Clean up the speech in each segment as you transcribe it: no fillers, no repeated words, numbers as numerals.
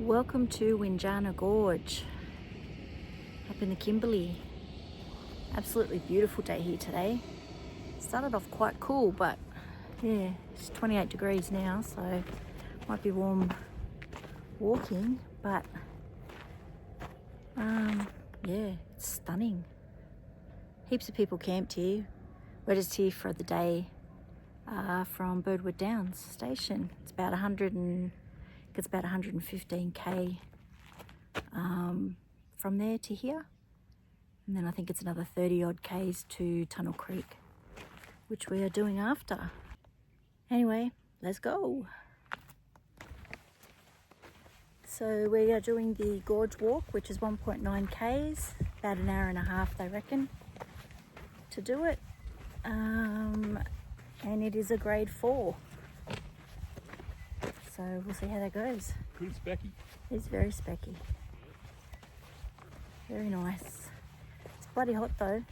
Welcome to Windjana Gorge up in the Kimberley. Absolutely beautiful day here today. Started off quite cool, but yeah, it's 28 degrees now, so might be warm walking, but yeah, it's stunning. Heaps of people camped here. We're just here for the day from Birdwood Downs Station. It's about 115k from there to here, and then I think it's another 30 odd k's to Tunnelcreek, which we are doing after. Anyway, let's go. So we are doing the Gorge walk, which is 1.9 k's, about an hour and a half they reckon to do it, and it is a grade 4, so we'll see how that goes. Pretty specky. It's very specky. Very nice. It's bloody hot though.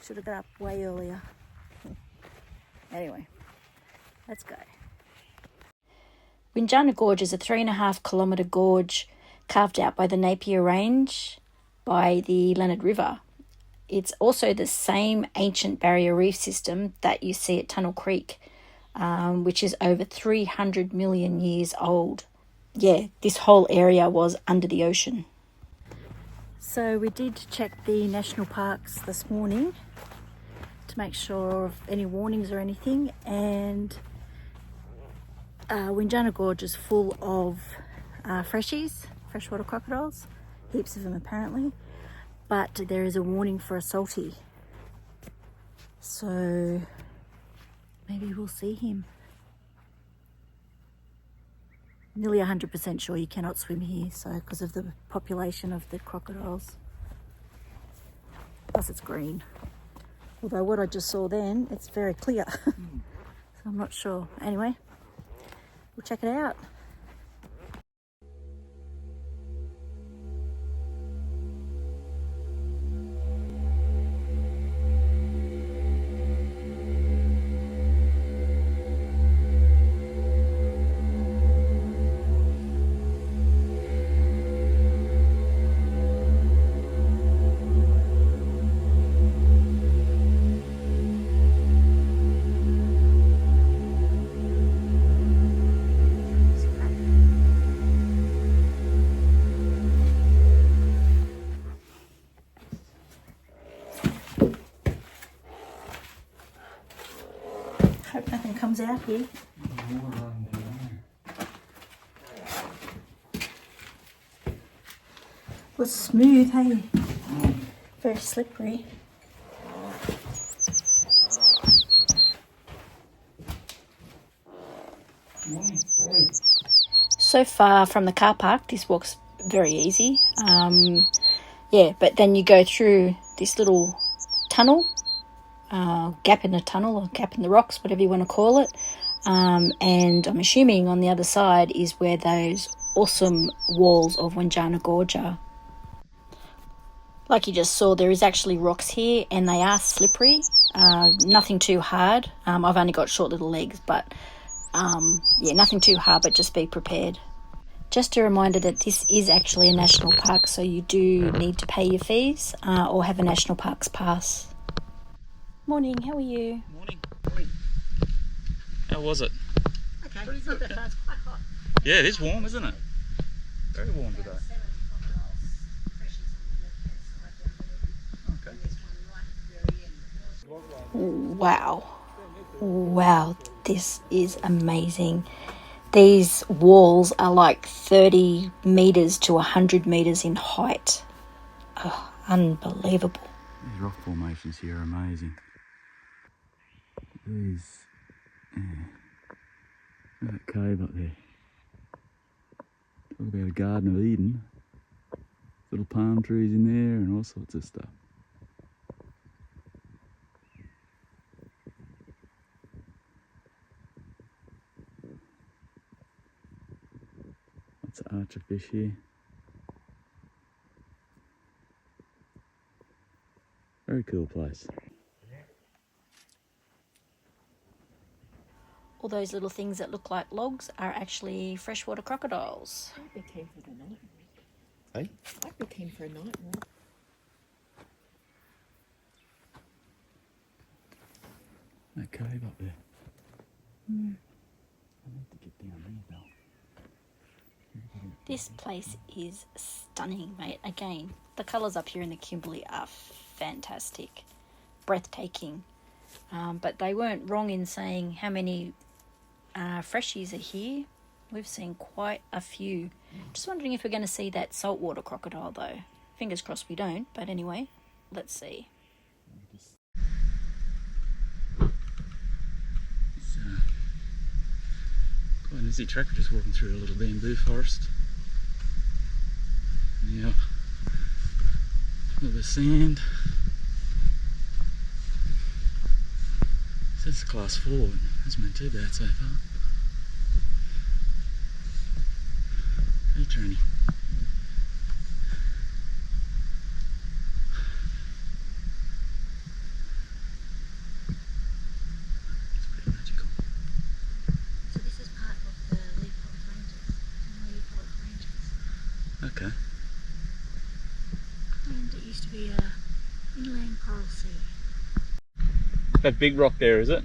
Should have got up way earlier. Anyway, let's go. Windjana Gorge is a 3.5 kilometre gorge carved out by the Napier Range by the Leonard River. It's also the same ancient barrier reef system that you see at Tunnelcreek, which is over 300 million years old. Yeah, this whole area was under the ocean. So we did check the national parks this morning to make sure of any warnings or anything, and Windjana Gorge is full of freshies, freshwater crocodiles, heaps of them apparently, but there is a warning for a salty, so maybe we'll see him. Nearly 100% sure you cannot swim here, so because of the population of the crocodiles. Plus it's green. Although what I just saw then, it's very clear. So I'm not sure. Anyway, we'll check it out. Hope nothing comes out here. Was smooth, hey? Very slippery. So far from the car park, this walk's very easy. Yeah, but then you go through this little tunnel, gap in the tunnel or gap in the rocks, whatever you want to call it. And I'm assuming on the other side is where those awesome walls of Windjana Gorge are. Like you just saw, there is actually rocks here and they are slippery. Nothing too hard. I've only got short little legs, but yeah, nothing too hard, but just be prepared. Just a reminder that this is actually a national park, so you do need to pay your fees or have a national parks pass. Morning, how are you? Morning. How was it? Okay, it's not that far, it's quite hot. Yeah, it is warm, isn't it? Very warm today. Okay. Wow, this is amazing. These walls are like 30 metres to 100 metres in height. Oh, unbelievable. These rock formations here are amazing. These, look at that cave up there. Talk about a Garden of Eden. Little palm trees in there and all sorts of stuff. Lots of archerfish here. Very cool place. all those little things that look like logs are actually freshwater crocodiles. I'd be keen for the night walk. Hey? I'd be keen for a night walk. That cave up there. Mm. I need to get down there though. This place is stunning, mate. Again, the colours up here in the Kimberley are fantastic, breathtaking. But they weren't wrong in saying how many freshies are here. We've seen quite a few. Just wondering if we're going to see that saltwater crocodile though. Fingers crossed we don't, but anyway, let's see. It's quite an easy track. We're just walking through a little bamboo forest. Now, a bit of sand. It says class 4, and hasn't been too bad so far. Hey, Trini. It's pretty magical. So this is part of the Leapold Ranges. Okay. And it used to be a inland coral sea. That big rock there, is it?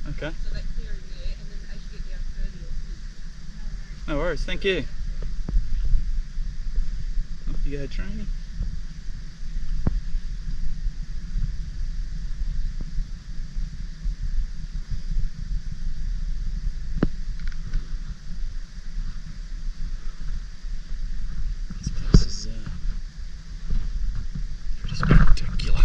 Okay. So that clearing there, and then as you get down further, you'll see. No worries, thank you. Off you go, Trini. This place is pretty spectacular.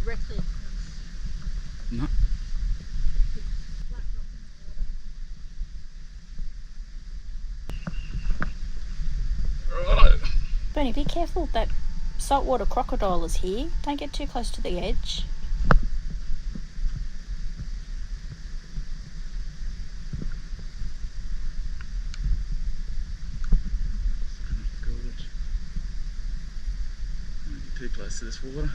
Directly across. No. Flat rock in the water. Righto. Bernie, be careful. That saltwater crocodile is here. Don't get too close to the edge. Gorge. Don't get too close to this water.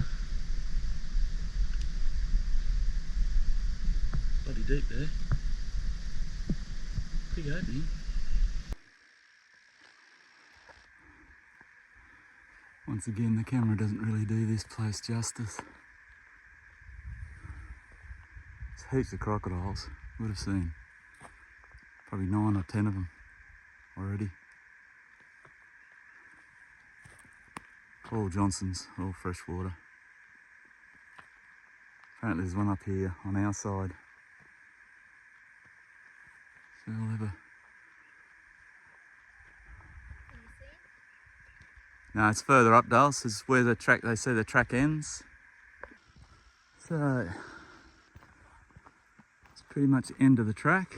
Bloody deep there. Big opening. Once again, the camera doesn't really do this place justice. There's heaps of crocodiles. Would have seen probably 9 or 10 of them already. All Johnsons, all freshwater. Apparently there's one up here on our side. So we'll have a... No, it's further up, Dales. This is where the track, they say the track ends. So, it's pretty much the end of the track.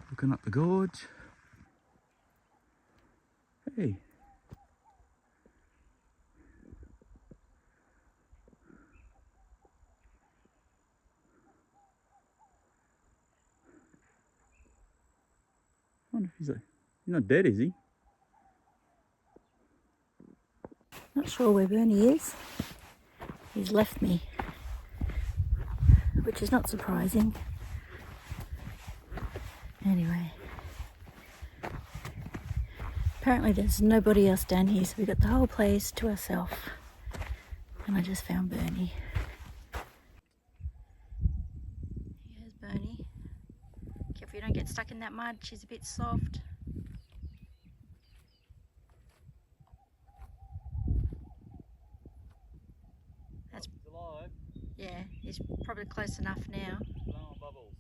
Looking up the gorge. Hey. I wonder if he's not dead, is he? Not sure where Bernie is. He's left me, which is not surprising. Anyway, apparently there's nobody else down here, so we got the whole place to ourselves. And I just found Bernie. Here's Bernie. Careful you don't get stuck in that mud, she's a bit soft. He's alive. Yeah, he's probably close enough now. Blowing bubbles.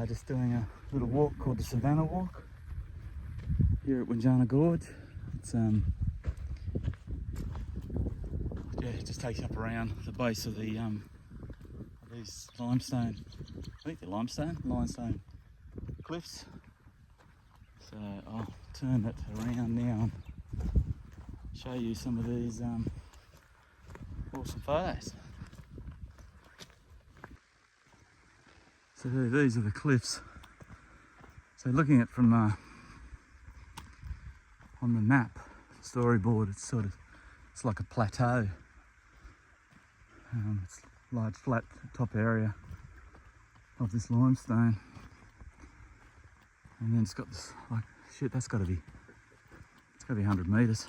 Just doing a little walk called the Savannah Walk here at Windjana Gorge. It's yeah, it just takes you up around the base of the these limestone, I think they're limestone cliffs. So I'll turn it around now and show you some of these awesome photos. So these are the cliffs. So looking at it from on the map, the storyboard, it's like a plateau. It's a large flat top area of this limestone, and then it's got this, like, shit, it's got to be 100 metres,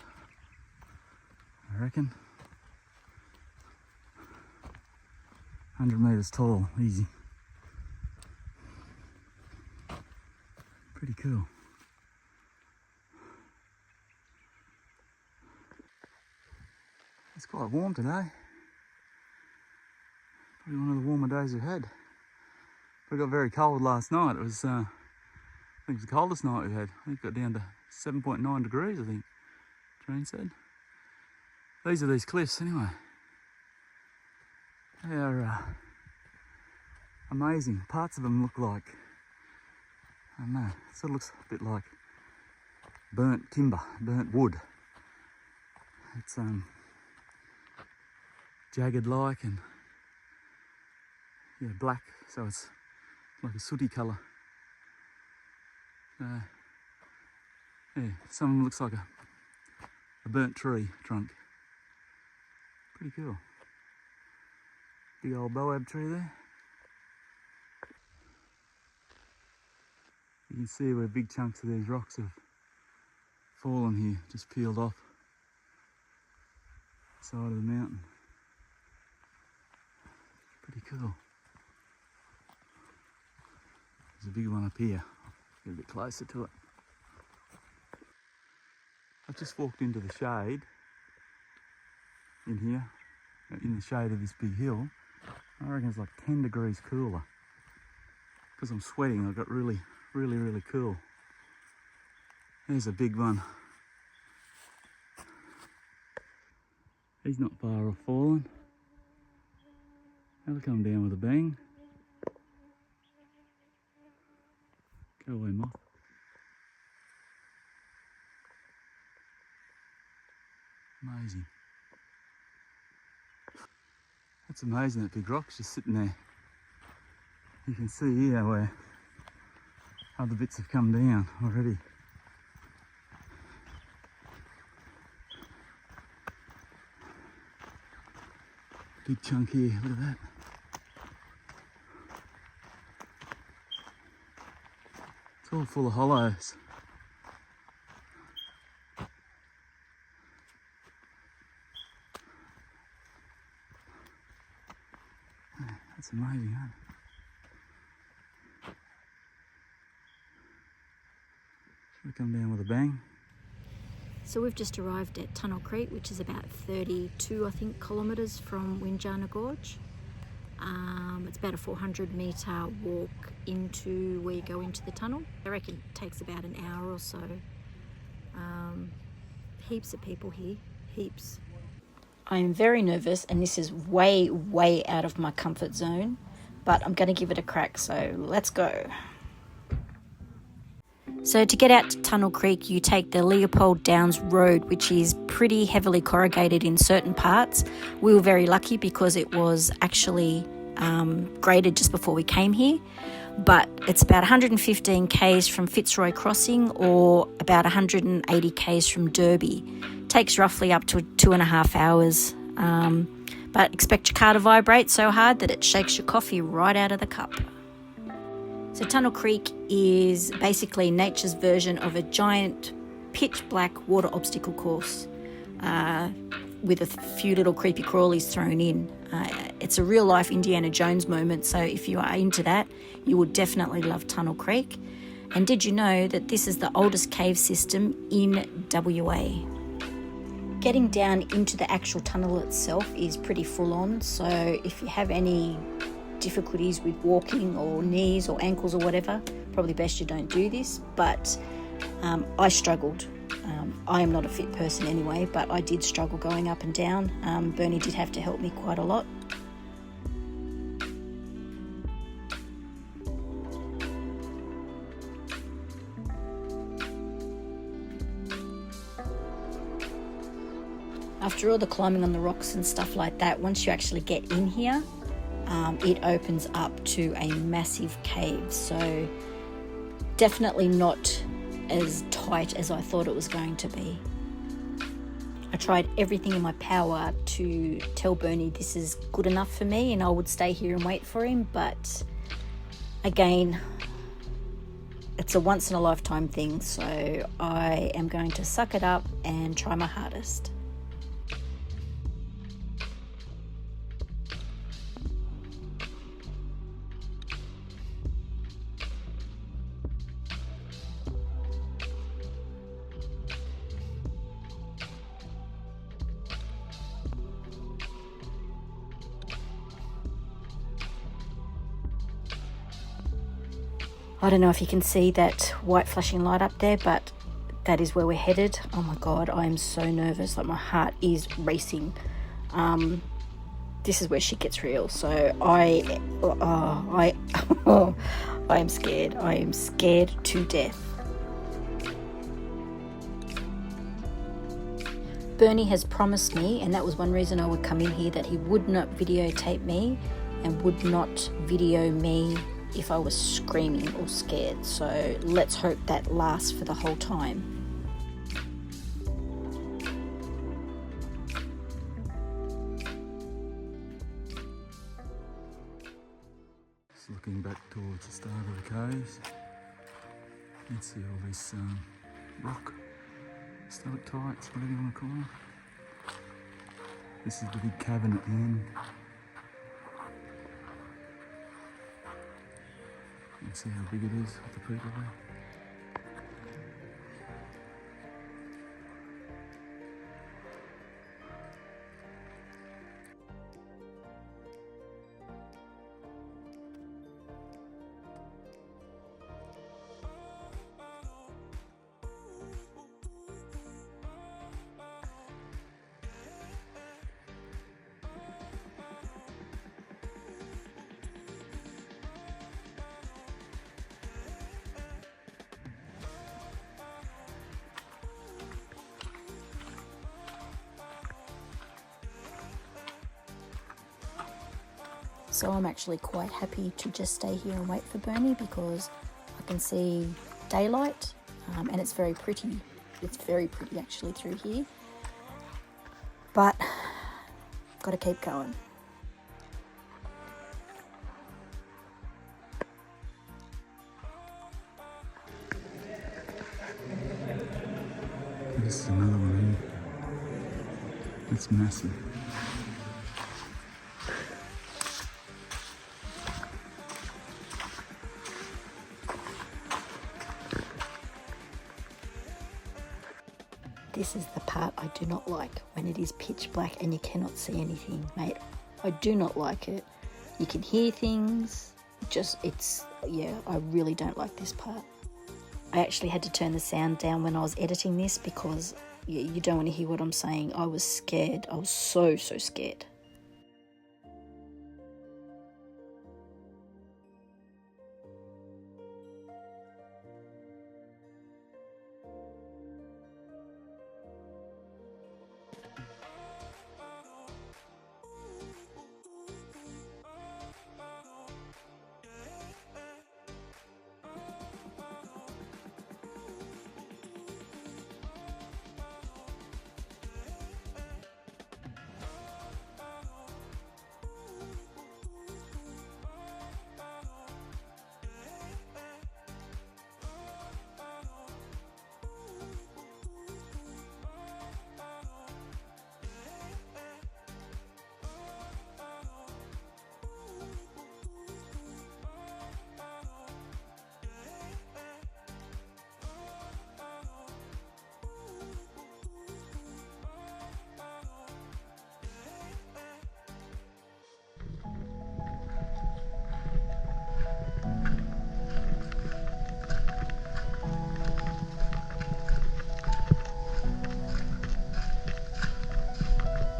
I reckon. 100 metres tall, easy. Pretty cool. It's quite warm today. Probably one of the warmer days we've had. But it got very cold last night. It was, I think it was the coldest night we've had. I think it got down to 7.9 degrees, I think, Train said. These are these cliffs anyway. They are amazing. Parts of them look like, I don't know, it sort of looks a bit like burnt timber, burnt wood. It's jagged like and yeah, black, so it's like a sooty colour. Yeah, some of them looks like a burnt tree trunk. Pretty cool. Big old boab tree there. You can see where big chunks of these rocks have fallen here, just peeled off the side of the mountain. Pretty cool. There's a big one up here. Get a bit closer to it. I've just walked into the shade in here, in the shade of this big hill. I reckon it's like 10 degrees cooler. Because I'm sweating, I got really cool. There's a big one. He's not far off falling. That'll come down with a bang. Go away, moth. Amazing. That's amazing, that big rock's just sitting there. You can see here where other bits have come down already. Big chunk here, look at that. It's all full of hollows. That's amazing, huh? Should come down with a bang. So we've just arrived at Tunnelcreek, which is about 32, I think, kilometres from Windjana Gorge. It's about a 400-metre walk into where you go into the tunnel. I reckon it takes about an hour or so. Heaps of people here, heaps. I'm very nervous, and this is way out of my comfort zone, but I'm going to give it a crack, so let's go. So to get out to Tunnelcreek, you take the Birdwood Downs Road, which is pretty heavily corrugated in certain parts. We were very lucky because it was actually graded just before we came here, but it's about 115 k's from Fitzroy Crossing or about 180 k's from Derby. Takes roughly up to 2.5 hours, but expect your car to vibrate so hard that it shakes your coffee right out of the cup. So Tunnelcreek is basically nature's version of a giant pitch black water obstacle course with a few little creepy crawlies thrown in. It's a real life Indiana Jones moment, so if you are into that, you will definitely love Tunnelcreek. And did you know that this is the oldest cave system in WA? Getting down into the actual tunnel itself is pretty full on, so if you have any difficulties with walking or knees or ankles or whatever, probably best you don't do this. But I struggled. I am not a fit person anyway, but I did struggle going up and down. Bernie did have to help me quite a lot. After all the climbing on the rocks and stuff like that, once you actually get in here, it opens up to a massive cave. So definitely not as tight as I thought it was going to be. I tried everything in my power to tell Bernie this is good enough for me and I would stay here and wait for him, but again, it's a once in a lifetime thing, so I am going to suck it up and try my hardest. I don't know if you can see that white flashing light up there, but that is where we're headed. Oh my God, I am so nervous, like my heart is racing. This is where shit gets real. So I am scared. I am scared to death. Bernie has promised me, and that was one reason I would come in here, that he would not videotape me and would not video me if I was screaming or scared. So let's hope that lasts for the whole time. Just looking back towards the start of the caves, you can see all this rock stalactites, whatever you want to call them. This is the big cavern at the end. You can see how big it is with the people there. So I'm actually quite happy to just stay here and wait for Bernie because I can see daylight and it's very pretty. It's very pretty actually through here. But got to keep going. This is another one here. It's massive. This is the part I do not like, when it is pitch black and you cannot see anything, mate. I do not like it. You can hear things, I really don't like this part. I actually had to turn the sound down when I was editing this because you don't want to hear what I'm saying. I was scared. I was so scared.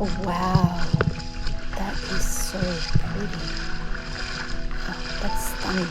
Oh, wow. That is so pretty. Oh, that's stunning.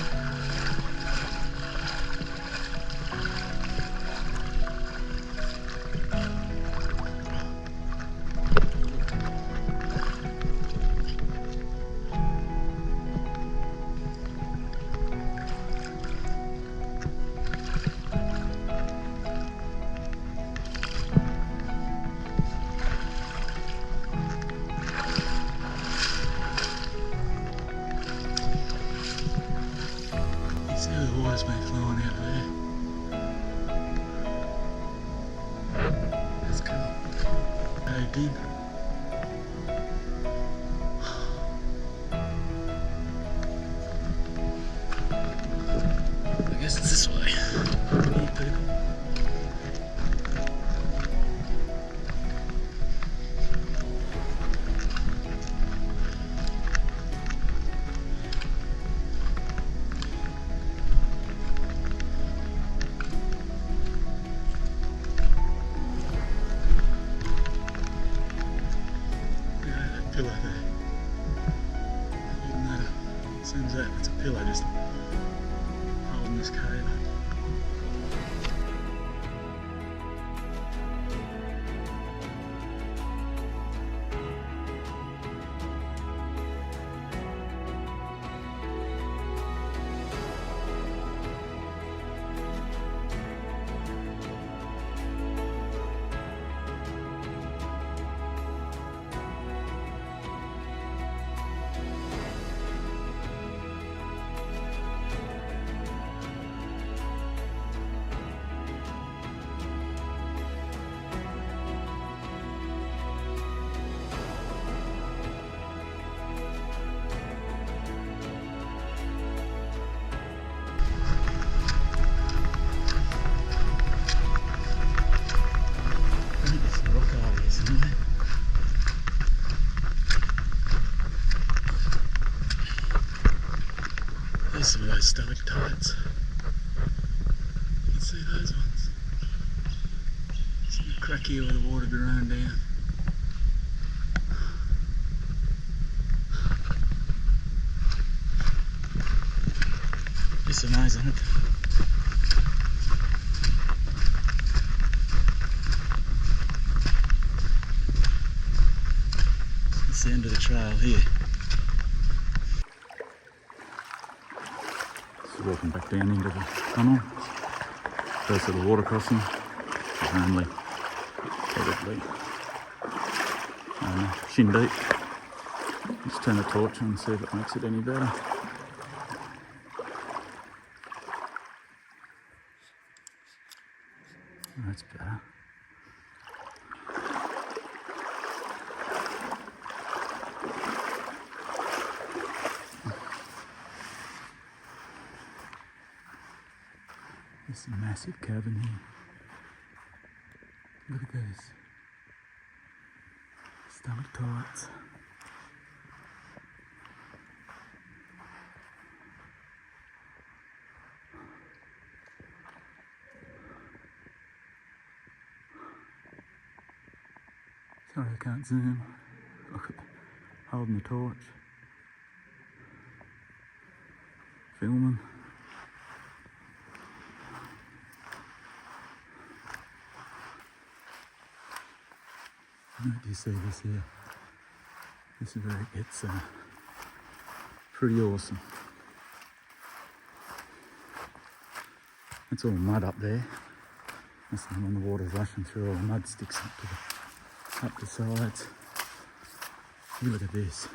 See how the water's been flowing out of there. That's cool. Dived in. I guess it's this way. Here, people. Pillar there. Holding that up. As soon as it's a pillar just holding this cave up. There's some of those stalactites. You can see those ones. See a crack here where the water be running down. It's amazing, isn't it? That's the end of the trail here. Walking back down into the tunnel. First of the water crossing. It's only probably shin deep. Let's turn the torch on and see if it makes it any better. That's better. There's a massive cavern here. Look at this. Stalactites. Sorry I can't zoom. Look at holding the torch. Filming. Do you see this here? This is where it gets pretty awesome. It's all mud up there. That's when the water's rushing through, all the mud sticks up the sides. You look at this.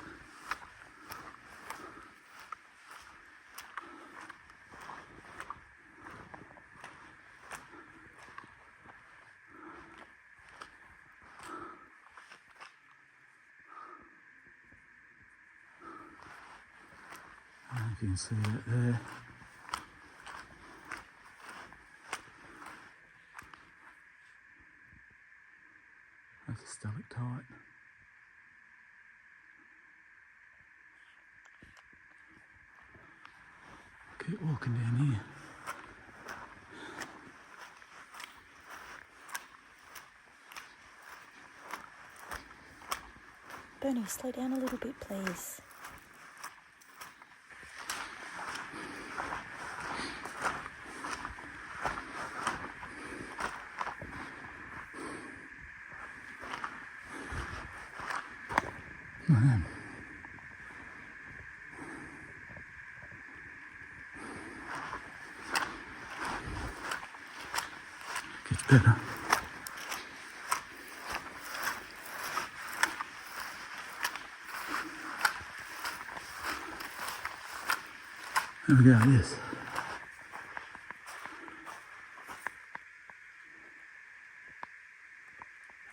I don't know if you can see that there. That's a stalactite. Keep walking down here. you slow down a little bit, please? Gets better. There we go, yes.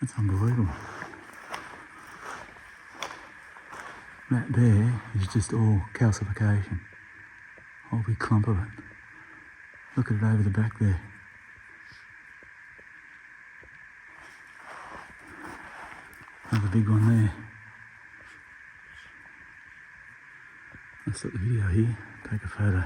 That's unbelievable. That there is just all calcification. A whole big clump of it. Look at it over the back there. Another big one there. I'll stop the video here, take a photo.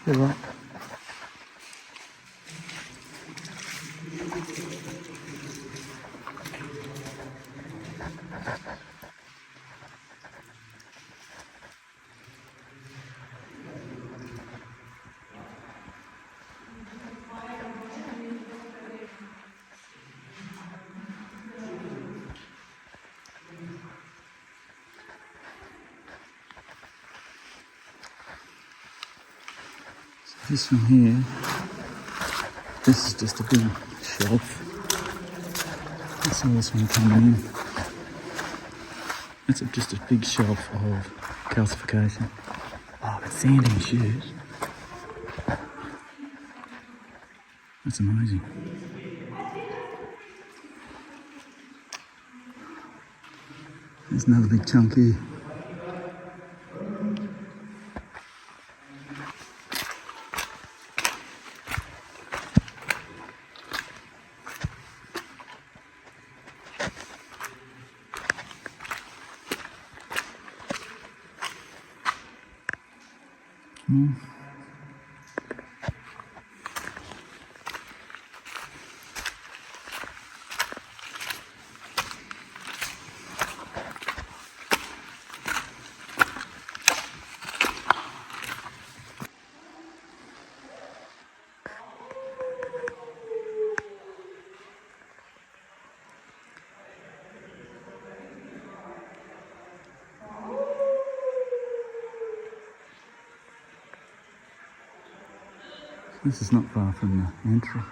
You're right. This one here, this is just a big shelf. I saw this one coming in. It's just a big shelf of calcification. Oh, but sand in shoes. That's amazing. There's another big chunk here. This is not far from the entry.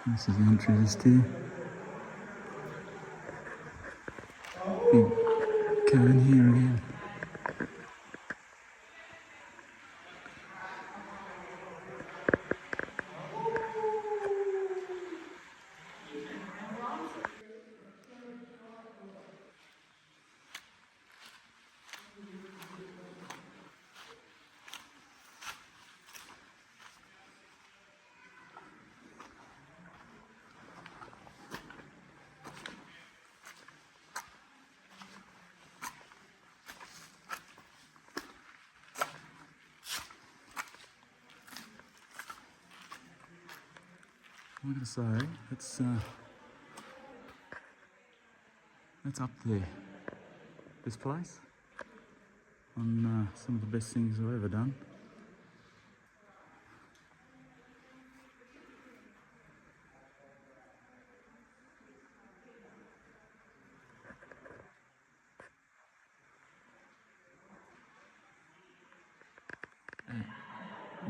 This is the entry just here. Big cone here again. I'm going to say that's up there, this place, on some of the best things I've ever done.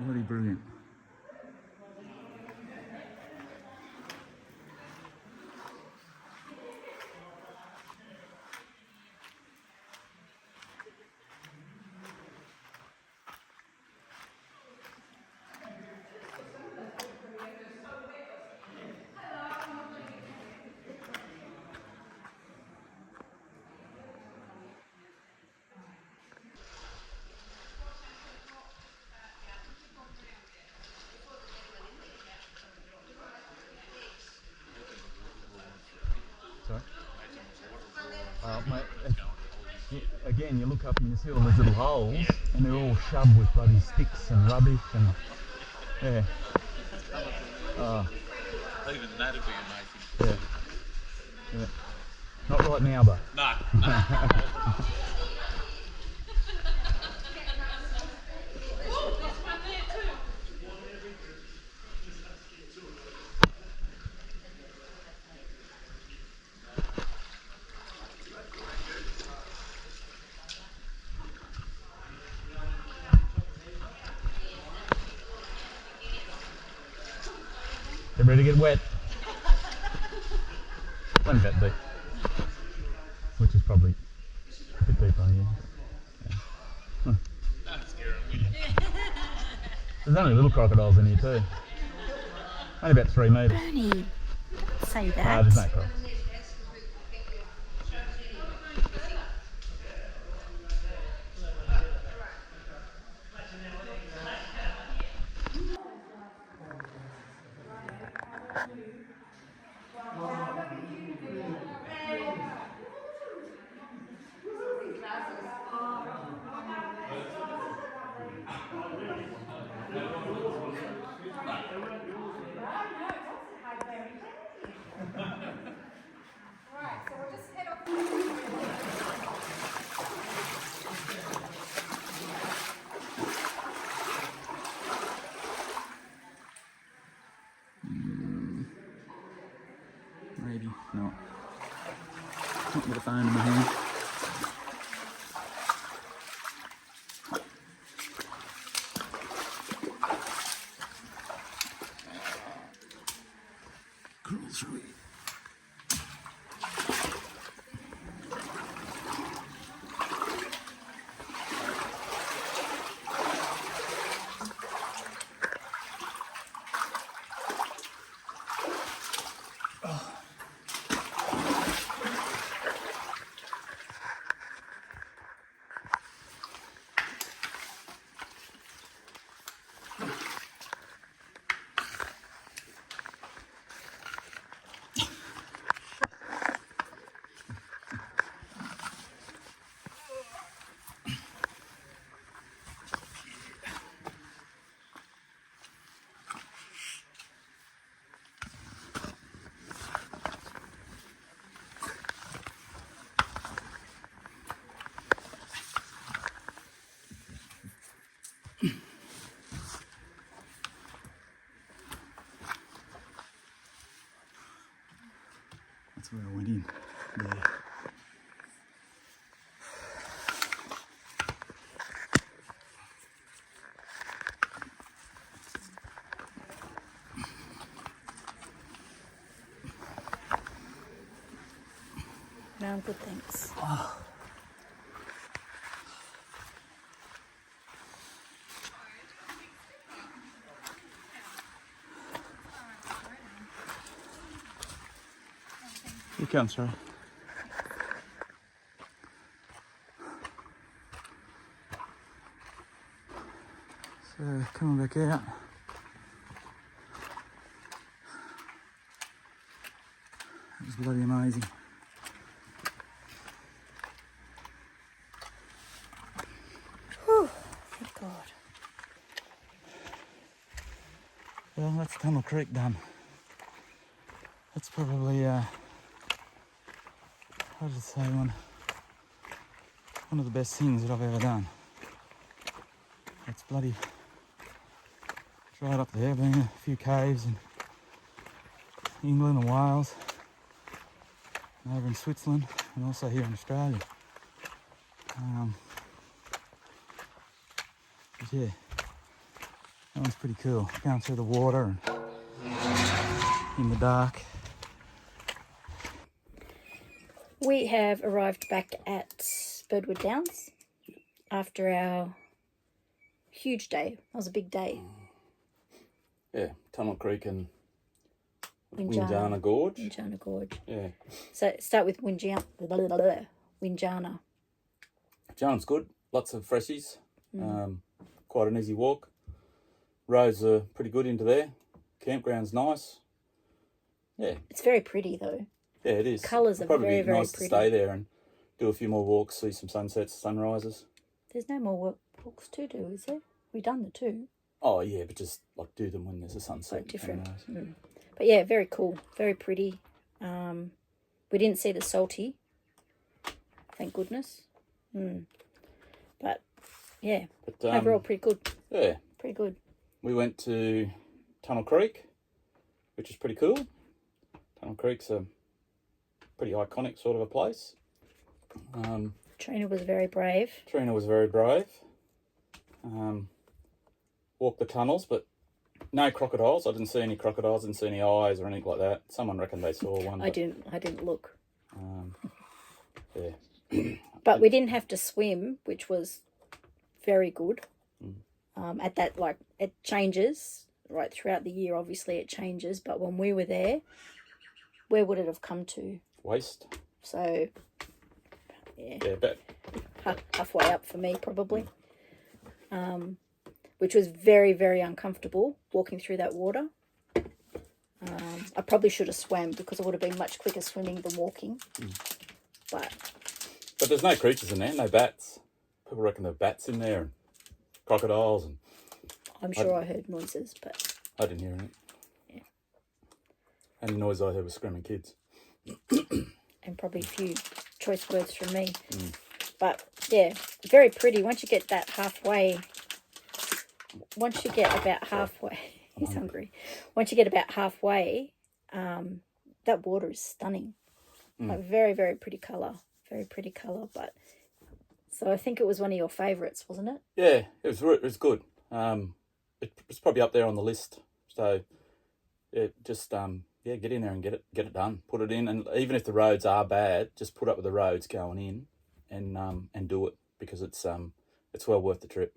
Bloody brilliant. Sorry? Mate, again, you look up and you see all these little holes, and they're all shoved with bloody sticks and rubbish and yeah. Even that'd be amazing. Yeah. Not right now, but. No. They're ready to get wet. Only that deep. Which is probably a bit deeper, yeah. Don't scare them. There's only little crocodiles in here too. Only about 3 metres. Bernie, say that. No, there's no crocs. Maybe not. Not with a phone in my hand. Crawl through it. That's where I went in. There. No, I'm good, thanks. You can, sorry. So, coming back out. That was bloody amazing. Whew, thank God. Well, that's Tunnel Creek done. That's probably, I would say one of the best things that I've ever done. It's bloody, it's right up there, been in a few caves in England and Wales, and over in Switzerland, and also here in Australia. But yeah, That one's pretty cool. Going through the water and in the dark. We have arrived back at Birdwood Downs after our huge day. That was a big day. Yeah, Tunnelcreek and Windjana. Windjana Gorge. Windjana Gorge. Yeah. So start with Windjana. Windjana. Windjana's good. Lots of freshies. Quite an easy walk. Roads are pretty good into there. Campground's nice. Yeah. It's very pretty though. Yeah, it is. Colours are Probably very, very nice pretty. to stay there and do a few more walks, see some sunsets, sunrises. There's no more walks to do, is there? We've done the two. Oh yeah, but just like do them when there's a sunset. Quite different. Sunrise. But yeah, very cool. Very pretty. We didn't see the salty. Thank goodness. But yeah, overall pretty good. Yeah. Pretty good. We went to Tunnelcreek, which is pretty cool. Tunnelcreek's a pretty iconic sort of a place. Trina was very brave. Trina was very brave. Walked the tunnels, but no crocodiles. I didn't see any crocodiles, didn't see any eyes or anything like that. Someone reckoned they saw one. I didn't look. Yeah. But we didn't have to swim, which was very good. At that, like, it changes right throughout the year. Obviously, it changes. But when we were there, where would it have come to? Waist. So, yeah, but halfway up for me probably. Which was very, very uncomfortable walking through that water. I probably should have swam because it would have been much quicker swimming than walking. But there's no creatures in there, no bats. People reckon there are bats in there and crocodiles, and I'm sure I heard noises, but I didn't hear any. Yeah. Only noise I heard was screaming kids. And probably a few choice words from me. But yeah, very pretty. Once you get about halfway, he's hungry. Once you get about halfway, that water is stunning. Like very, very pretty colour. Very pretty colour. But so I think it was one of your favourites, wasn't it? Yeah, it was good. It was probably up there on the list. So yeah, just get in there and get it done. Put it in, and even if the roads are bad, just put up with the roads going in, and do it, because it's well worth the trip.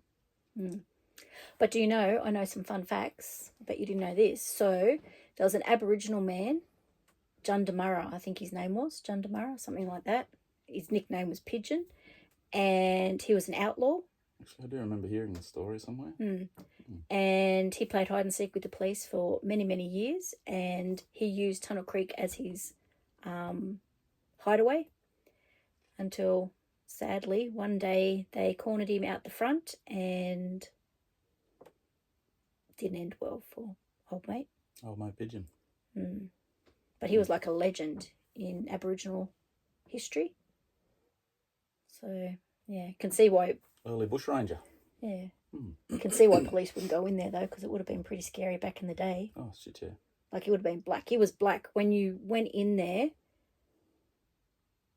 But do you know, I know some fun facts. I bet you didn't know this. So there was an Aboriginal man, Jundamurra, I think his name was, Jundamurra, something like that. His nickname was Pigeon, and he was an outlaw. Actually, I do remember hearing the story somewhere. And he played hide and seek with the police for many, many years, and he used Tunnelcreek as his hideaway until, sadly, one day they cornered him out the front and didn't end well for old mate. Old mate Pigeon. But he was like a legend in Aboriginal history. So, yeah, can see why... Early bushranger. Yeah. You can see why police wouldn't go in there, though, because it would have been pretty scary back in the day. Oh, shit, yeah. Like, it would have been black. He was black. When you went in there,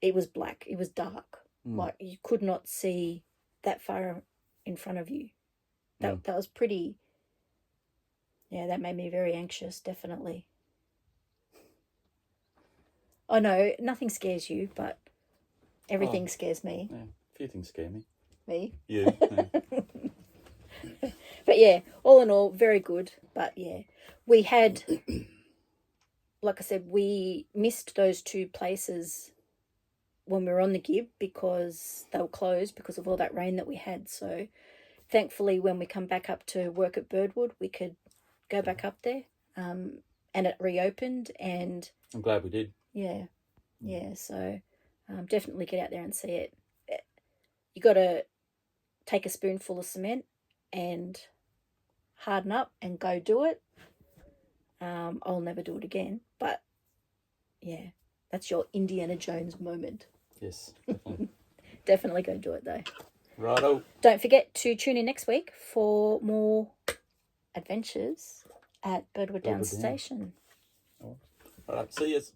it was black. It was dark. Like, you could not see that far in front of you. That was pretty... Yeah, that made me very anxious, definitely. I know, nothing scares you, but everything scares me. Yeah, a few things scare me. Me? You. Yeah. But yeah, all in all, very good. But yeah, we had, like I said, we missed those two places when we were on the Gibb because they were closed because of all that rain that we had. So thankfully, when we come back up to work at Birdwood, we could go back up there, and it reopened, and I'm glad we did. Yeah. So definitely get out there and see it. You got to take a spoonful of cement and harden up and go do it. I'll never do it again, but yeah, that's your Indiana Jones moment. Yes, definitely. Definitely go do it though. Righto. Don't forget to tune in next week for more adventures at Birdwood Downs Station. All right, see yous.